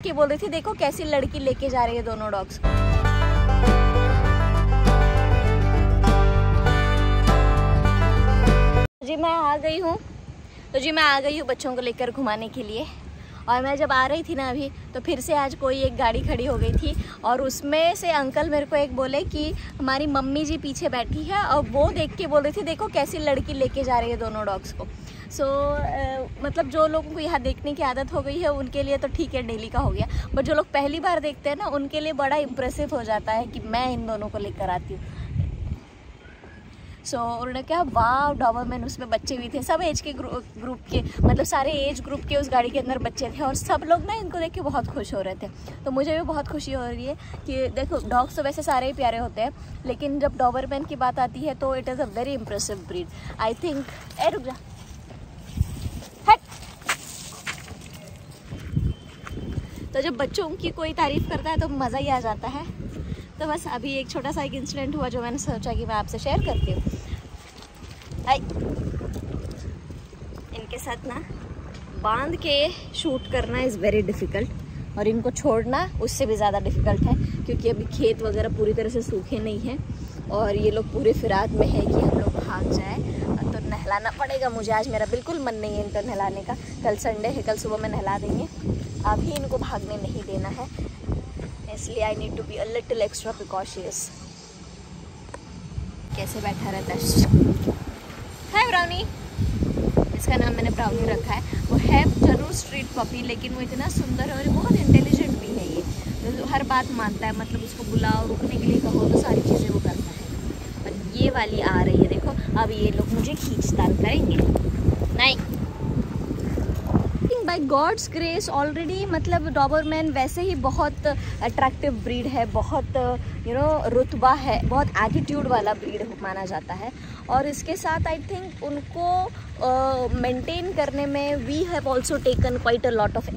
कि बोल रही थी देखो कैसी लड़की लेके जा रही है दोनों डॉग्स। जी मैं आ गई हूँ बच्चों को लेकर घुमाने के लिए। और मैं जब आ रही थी ना अभी, तो फिर से आज कोई एक गाड़ी खड़ी हो गई थी और उसमें से अंकल मेरे को एक बोले कि हमारी मम्मी जी पीछे बैठी है और वो देख के बोल रही थी देखो कैसी लड़की लेके जा रही है दोनों डॉग्स को। मतलब जो लोगों को यहाँ देखने की आदत हो गई है उनके लिए तो ठीक है, डेली का हो गया, बट जो लोग पहली बार देखते हैं ना उनके लिए बड़ा इम्प्रेसिव हो जाता है कि मैं इन दोनों को लेकर आती हूँ। उन्होंने कहा वाह डॉबरमैन, उसमें बच्चे भी थे, सब एज के ग्रुप के, मतलब सारे एज ग्रुप के उस गाड़ी के अंदर बच्चे थे और सब लोग ना इनको देख के बहुत खुश हो रहे थे। तो मुझे भी बहुत खुशी हो रही है कि देखो डॉग्स तो वैसे सारे ही प्यारे होते हैं, लेकिन जब डॉबरमैन की बात आती है तो it is a very impressive breed I think. रुक जा, तो जब बच्चों की कोई तारीफ़ करता है तो मज़ा ही आ जाता है। तो बस अभी एक छोटा सा एक इंसिडेंट हुआ जो मैंने सोचा कि मैं आपसे शेयर करती हूँ। इनके साथ ना बांध के शूट करना इज़ वेरी डिफ़िकल्ट और इनको छोड़ना उससे भी ज़्यादा डिफ़िकल्ट है, क्योंकि अभी खेत वगैरह पूरी तरह से सूखे नहीं हैं और ये लोग पूरे फिराद में है कि हम लोग भाग जाए। तो नहलाना पड़ेगा मुझे, आज मेरा बिल्कुल मन नहीं है इनको नहलाने का। कल संडे है, कल सुबह में नहला देंगे, अभी इनको भागने नहीं देना है, इसलिए I need to be a little extra precautious. कैसे बैठा रहता है। हाय ब्राउनी, इसका नाम मैंने ब्राउनी रखा है। वो है जरूर स्ट्रीट पपी, लेकिन वो इतना सुंदर है और बहुत इंटेलिजेंट भी है। ये तो हर बात मानता है, मतलब उसको बुलाओ, रुकने के लिए कहो तो सारी चीज़ें वो करता है। और ये वाली आ रही है, देखो अब ये लोग मुझे खींचतान करेंगे नहीं। बाय गॉड्स ग्रेस ऑलरेडी मतलब डॉबरमैन वैसे ही बहुत अट्रैक्टिव ब्रीड है, बहुत रुतबा है, बहुत एटीट्यूड वाला ब्रीड माना जाता है। और इसके साथ आई थिंक उनको मेंटेन करने में we have also taken quite a lot of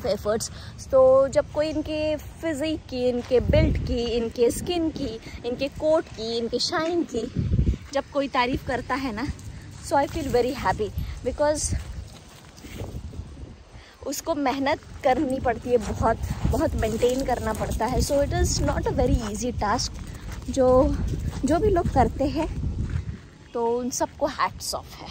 efforts. तो जब कोई इनके फिजिक की, इनके बिल्ट की, इनके स्किन की, इनके कोट की, इनके शाइन की जब कोई तारीफ़ करता है ना, so I feel very happy, because उसको मेहनत करनी पड़ती है, बहुत मेंटेन करना पड़ता है। So it is not a very easy task. जो भी लोग करते हैं तो उन सबको हैट्स ऑफ है।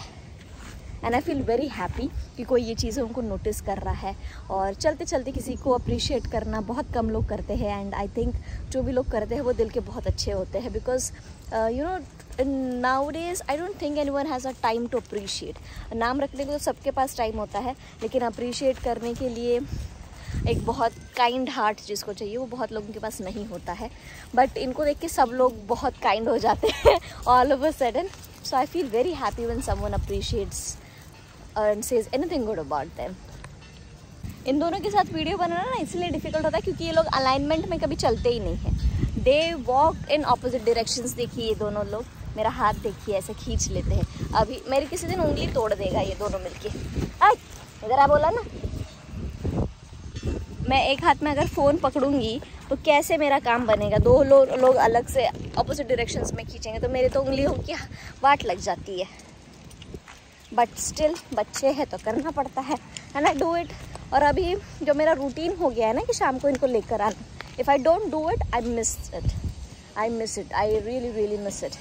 And I feel very happy कि कोई ये चीज़ें उनको नोटिस कर रहा है। और चलते चलते किसी को अप्रिशिएट करना बहुत कम लोग करते हैं, एंड आई थिंक जो भी लोग करते हैं वो दिल के बहुत अच्छे होते हैं, because nowadays I don't think anyone has a time to appreciate। नाम रखने को तो सबके पास टाइम होता है, लेकिन अप्रिशिएट करने के लिए एक बहुत काइंड हार्ट जिसको चाहिए वो बहुत लोगों के पास नहीं होता है। बट इनको देख के सब लोग बहुत काइंड हो जाते हैं all of a sudden. So I feel very happy when someone appreciates and says anything good about them. इन दोनों के साथ वीडियो बनाना ना इसलिए डिफ़िकल्ट होता है क्योंकि ये लोग अलाइनमेंट में कभी चलते ही नहीं हैं। They walk in opposite directions. देखिए ये दोनों लोग, मेरा हाथ देखिए ऐसे खींच लेते हैं। अभी मेरी किसी दिन उंगली तोड़ देगा ये दोनों मिलके। इधर आ, बोला ना। मैं एक हाथ में अगर फ़ोन पकड़ूंगी तो कैसे मेरा काम बनेगा? दो लोग अलग से ऑपोजिट डायरेक्शंस में खींचेंगे तो मेरे तो उंगलियों की वाट लग जाती है। बट स्टिल बच्चे हैं तो करना पड़ता है ना, डू इट। और अभी जो मेरा रूटीन हो गया है ना कि शाम को इनको लेकर आना, if I don't do it I miss it, I really miss it.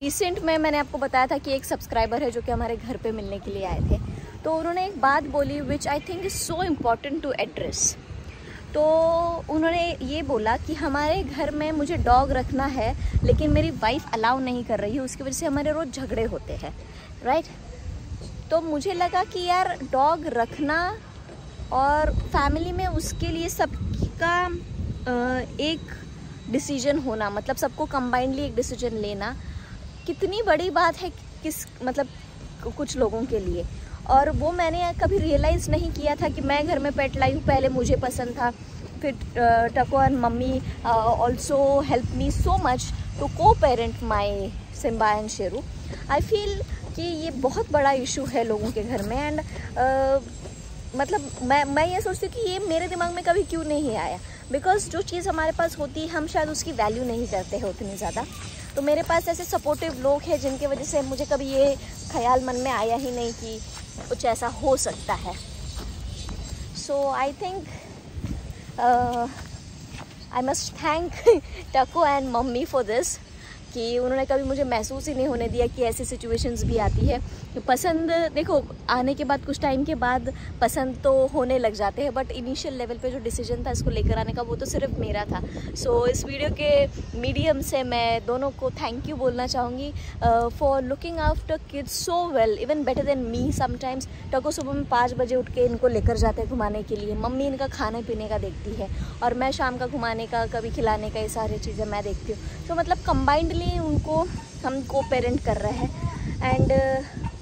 Recent में मैंने आपको बताया था कि एक सब्सक्राइबर है जो कि हमारे घर पे मिलने के लिए आए थे, तो उन्होंने एक बात बोली which I think is so important to address. तो उन्होंने ये बोला कि हमारे घर में मुझे डॉग रखना है लेकिन मेरी वाइफ अलाउ नहीं कर रही है, उसकी वजह से हमारे रोज़ झगड़े होते हैं, राइट। तो मुझे लगा कि यार डॉग रखना और फैमिली में उसके लिए सबका एक डिसीजन होना, मतलब सबको कंबाइंडली एक डिसीजन लेना कितनी बड़ी बात है मतलब कुछ लोगों के लिए। और वो मैंने कभी रियलाइज़ नहीं किया था कि मैं घर में पेट लाई हूँ। पहले मुझे पसंद था, फिर टको and mummy also help me so much to coparent my Simba and Sheru. I feel कि ये बहुत बड़ा इशू है लोगों के घर में। एंड मतलब मैं ये सोचती हूँ कि ये मेरे दिमाग में कभी क्यों नहीं आया, बिकॉज जो चीज़ हमारे पास होती है हम शायद उसकी वैल्यू नहीं करते हैं उतनी ज़्यादा। तो मेरे पास ऐसे सपोर्टिव लोग हैं जिनके वजह से मुझे कभी ये ख्याल मन में आया ही नहीं कि कुछ ऐसा हो सकता है। So I think I must thank टको एंड मम्मी फॉर दिस, कि उन्होंने कभी मुझे महसूस ही नहीं होने दिया कि ऐसी सिचुएशंस भी आती है। तो पसंद देखो आने के बाद कुछ टाइम के बाद पसंद तो होने लग जाते हैं, बट इनिशियल लेवल पे जो डिसीजन था इसको लेकर आने का वो तो सिर्फ मेरा था। सो इस वीडियो के मीडियम से मैं दोनों को थैंक यू बोलना चाहूँगी for looking after kids so well, even better than me sometimes. टको सुबह में 5 बजे उठ के इनको लेकर जाते हैं घुमाने के लिए, मम्मी इनका खाने पीने का देखती है और मैं शाम का घुमाने का, कभी खिलाने का, ये सारी चीज़ें मैं देखती हूँ। तो मतलब कंबाइंडली उनको हम को पेरेंट कर रहे हैं एंड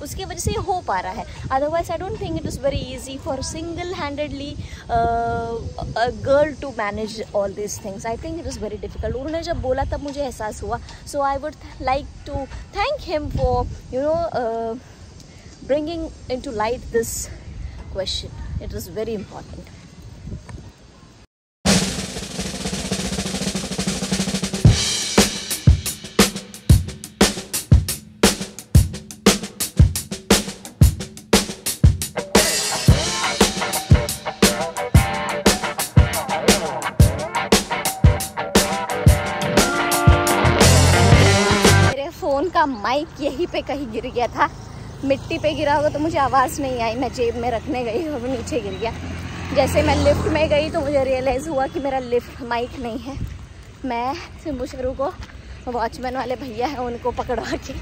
उसकी वजह से ये हो पा रहा है। Otherwise I don't think it is very easy for single handedly a girl to manage all this things. I think it is very difficult. उन्होंने जब बोला तब मुझे एहसास हुआ। So I would like to thank him for you know bringing into light this question. It is very important. Phone का mic यहीं पे कहीं गिर गया था, मिट्टी पे गिरा होगा तो मुझे आवाज़ नहीं आई। मैं जेब में रखने गई और वो नीचे गिर गया। जैसे मैं लिफ्ट में गई तो मुझे रियलाइज़ हुआ कि मेरा लिफ्ट माइक नहीं है। मैं सिम्बू शेरू को वॉचमैन वाले भैया हैं उनको पकड़वा के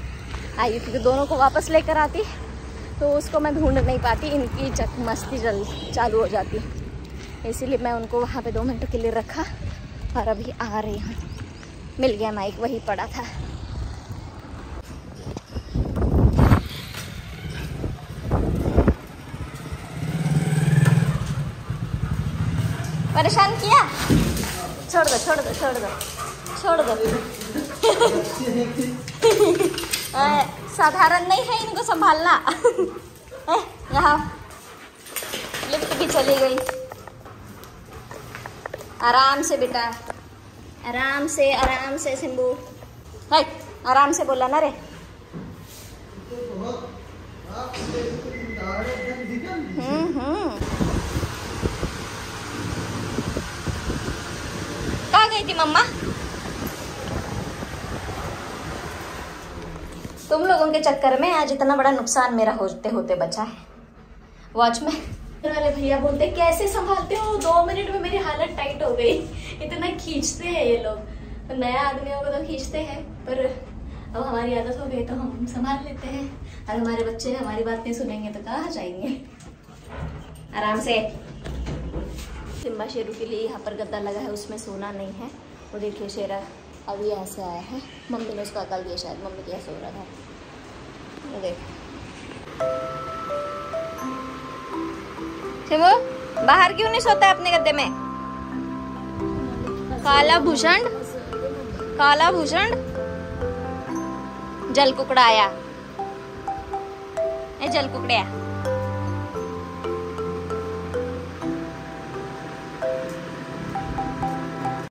आई, क्योंकि दोनों को वापस लेकर आती तो उसको मैं ढूंढ नहीं पाती, इनकी मस्ती चालू हो जाती। इसीलिए मैं उनको वहाँ पे 2 मिनट के लिए रखा और अभी आ रही हूँ। मिल गया माइक, वही पड़ा था। परेशान किया? छोड़ दो छोड़ दो छोड़ दो छोड़ दो। साधारण नहीं है इनको संभालना। यहाँ लिफ्ट भी चली गई। आराम से बेटा, आराम से सिम्बू। आराम से बोला ना रे। कहाँ गई थी मम्मा? तुम लोगों के चक्कर में आज इतना बड़ा नुकसान मेरा होते होते बचा है। वॉचमैन वाले भैया बोलते कैसे संभालते हो, 2 मिनट में मेरी हालत टाइट हो गई। इतना खींचते हैं ये लोग। नया आदमी होगा तो खींचते हैं, पर अब हमारी आदत हो गई तो हम संभाल लेते हैं। और हमारे बच्चे हमारी बात नहीं सुनेंगे तो कहाँ जाएंगे। आराम से। सिम्बा शेरू के लिए यहाँ पर गद्दा लगा है, उसमें सोना नहीं है। वो देखिए शेरा अभी यहाँ से आया है, मम्मी ने उसको अकल दिया शायद, मम्मी क्या सो रहा था। वो देख सिम्बू बाहर क्यों नहीं सोता है अपने गद्दे में? काला भूषण, काला भूषण जल कुकड़ा आया। ए जल कुकड़िया